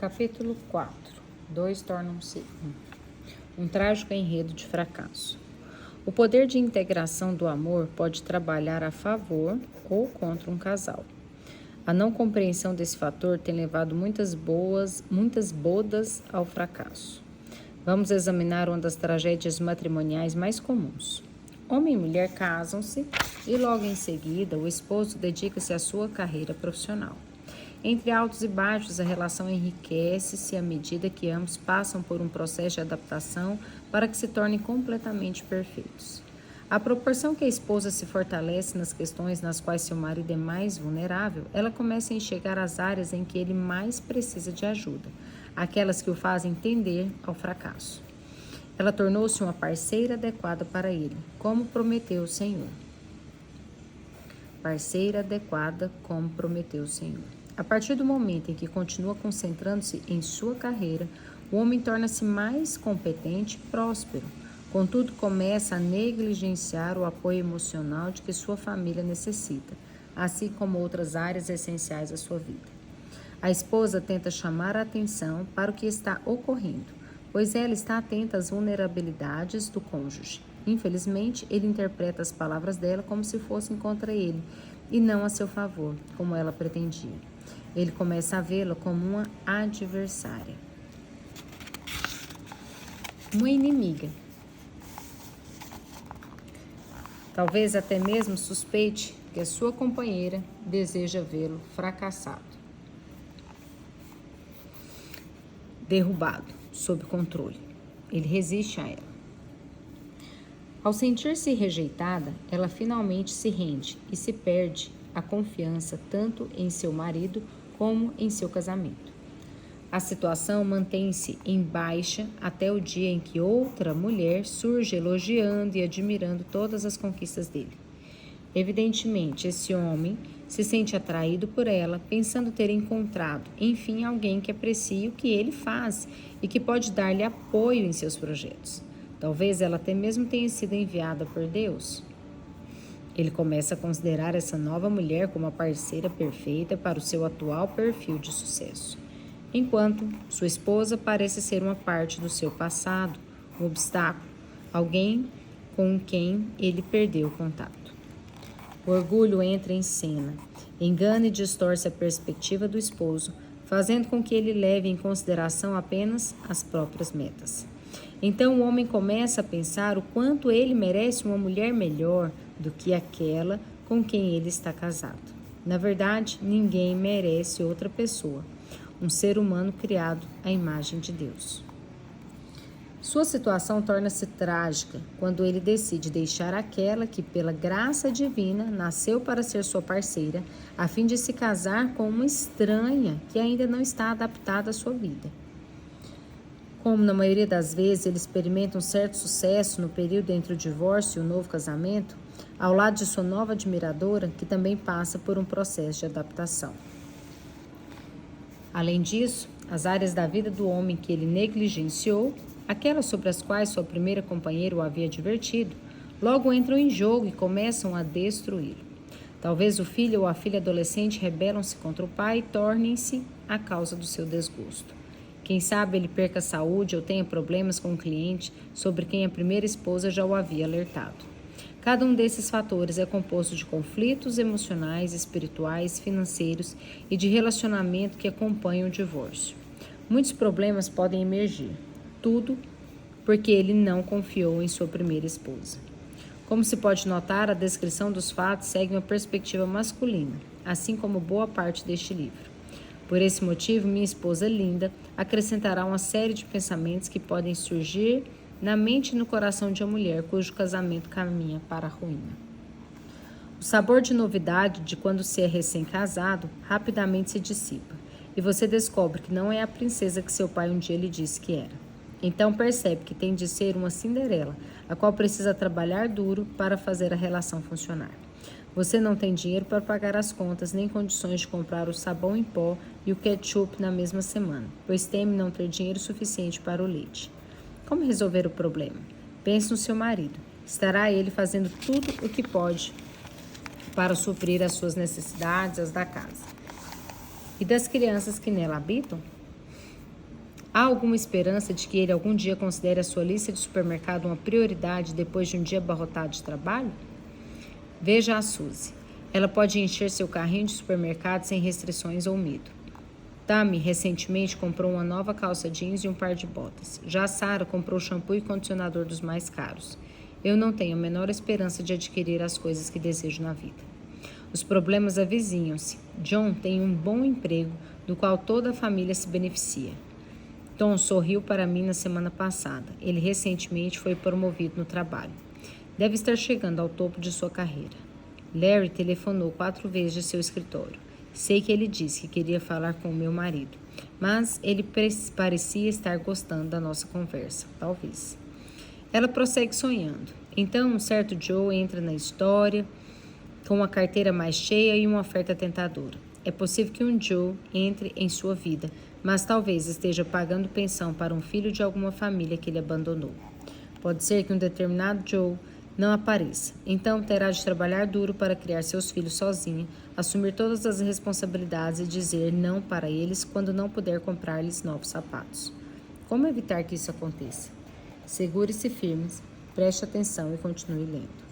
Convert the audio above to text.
Capítulo 4. Dois tornam-se um trágico enredo de fracasso. O poder de integração do amor pode trabalhar a favor ou contra um casal. A não compreensão desse fator tem levado muitas bodas ao fracasso. Vamos examinar uma das tragédias matrimoniais mais comuns. Homem e mulher casam-se e logo em seguida o esposo dedica-se à sua carreira profissional. Entre altos e baixos, a relação enriquece-se à medida que ambos passam por um processo de adaptação para que se tornem completamente perfeitos. À proporção que a esposa se fortalece nas questões nas quais seu marido é mais vulnerável, ela começa a enxergar as áreas em que ele mais precisa de ajuda, aquelas que o fazem tender ao fracasso. Ela tornou-se uma parceira adequada para ele, como prometeu o Senhor. Parceira adequada, como prometeu o Senhor. A partir do momento em que continua concentrando-se em sua carreira, o homem torna-se mais competente e próspero. Contudo, começa a negligenciar o apoio emocional de que sua família necessita, assim como outras áreas essenciais da sua vida. A esposa tenta chamar a atenção para o que está ocorrendo, pois ela está atenta às vulnerabilidades do cônjuge. Infelizmente, ele interpreta as palavras dela como se fossem contra ele e não a seu favor, como ela pretendia. Ele começa a vê-la como uma adversária, uma inimiga. Talvez até mesmo suspeite que a sua companheira deseja vê-lo fracassado, derrubado, sob controle. Ele resiste a ela. Ao sentir-se rejeitada, ela finalmente se rende e se perde a confiança tanto em seu marido como em seu casamento. A situação mantém-se em baixa até o dia em que outra mulher surge elogiando e admirando todas as conquistas dele. Evidentemente, esse homem se sente atraído por ela, pensando ter encontrado, enfim, alguém que aprecie o que ele faz e que pode dar-lhe apoio em seus projetos. Talvez ela até mesmo tenha sido enviada por Deus. Ele começa a considerar essa nova mulher como a parceira perfeita para o seu atual perfil de sucesso, enquanto sua esposa parece ser uma parte do seu passado, um obstáculo, alguém com quem ele perdeu o contato. O orgulho entra em cena, engana e distorce a perspectiva do esposo, fazendo com que ele leve em consideração apenas as próprias metas. Então o homem começa a pensar o quanto ele merece uma mulher melhor do que aquela com quem ele está casado. Na verdade, ninguém merece outra pessoa, um ser humano criado à imagem de Deus. Sua situação torna-se trágica quando ele decide deixar aquela que, pela graça divina, nasceu para ser sua parceira, a fim de se casar com uma estranha que ainda não está adaptada à sua vida. Como na maioria das vezes ele experimenta um certo sucesso no período entre o divórcio e o novo casamento, ao lado de sua nova admiradora, que também passa por um processo de adaptação. Além disso, as áreas da vida do homem que ele negligenciou, aquelas sobre as quais sua primeira companheira o havia advertido, logo entram em jogo e começam a destruí-lo. Talvez o filho ou a filha adolescente rebelam-se contra o pai e tornem-se a causa do seu desgosto. Quem sabe ele perca a saúde ou tenha problemas com um cliente sobre quem a primeira esposa já o havia alertado. Cada um desses fatores é composto de conflitos emocionais, espirituais, financeiros e de relacionamento que acompanham o divórcio. Muitos problemas podem emergir, tudo porque ele não confiou em sua primeira esposa. Como se pode notar, a descrição dos fatos segue uma perspectiva masculina, assim como boa parte deste livro. Por esse motivo, minha esposa linda acrescentará uma série de pensamentos que podem surgir na mente e no coração de uma mulher cujo casamento caminha para a ruína. O sabor de novidade de quando se é recém-casado rapidamente se dissipa, e você descobre que não é a princesa que seu pai um dia lhe disse que era. Então percebe que tem de ser uma Cinderela, a qual precisa trabalhar duro para fazer a relação funcionar. Você não tem dinheiro para pagar as contas, nem condições de comprar o sabão em pó e o ketchup na mesma semana, pois teme não ter dinheiro suficiente para o leite. Como resolver o problema? Pense no seu marido. Estará ele fazendo tudo o que pode para suprir as suas necessidades, as da casa e das crianças que nela habitam? Há alguma esperança de que ele algum dia considere a sua lista de supermercado uma prioridade depois de um dia abarrotado de trabalho? Veja a Suzy. Ela pode encher seu carrinho de supermercado sem restrições ou medo. Tammy recentemente comprou uma nova calça jeans e um par de botas. Já Sarah comprou shampoo e condicionador dos mais caros. Eu não tenho a menor esperança de adquirir as coisas que desejo na vida. Os problemas avizinham-se. John tem um bom emprego, do qual toda a família se beneficia. Tom sorriu para mim na semana passada. Ele recentemente foi promovido no trabalho. Deve estar chegando ao topo de sua carreira. Larry telefonou 4 vezes de seu escritório. Sei que ele disse que queria falar com o meu marido, mas ele parecia estar gostando da nossa conversa, talvez. Ela prossegue sonhando. Então, um certo Joe entra na história com uma carteira mais cheia e uma oferta tentadora. É possível que um Joe entre em sua vida, mas talvez esteja pagando pensão para um filho de alguma família que ele abandonou. Pode ser que um determinado Joe não apareça. Então terá de trabalhar duro para criar seus filhos sozinha, assumir todas as responsabilidades e dizer não para eles quando não puder comprar-lhes novos sapatos. Como evitar que isso aconteça? Segure-se firmes, preste atenção e continue lendo.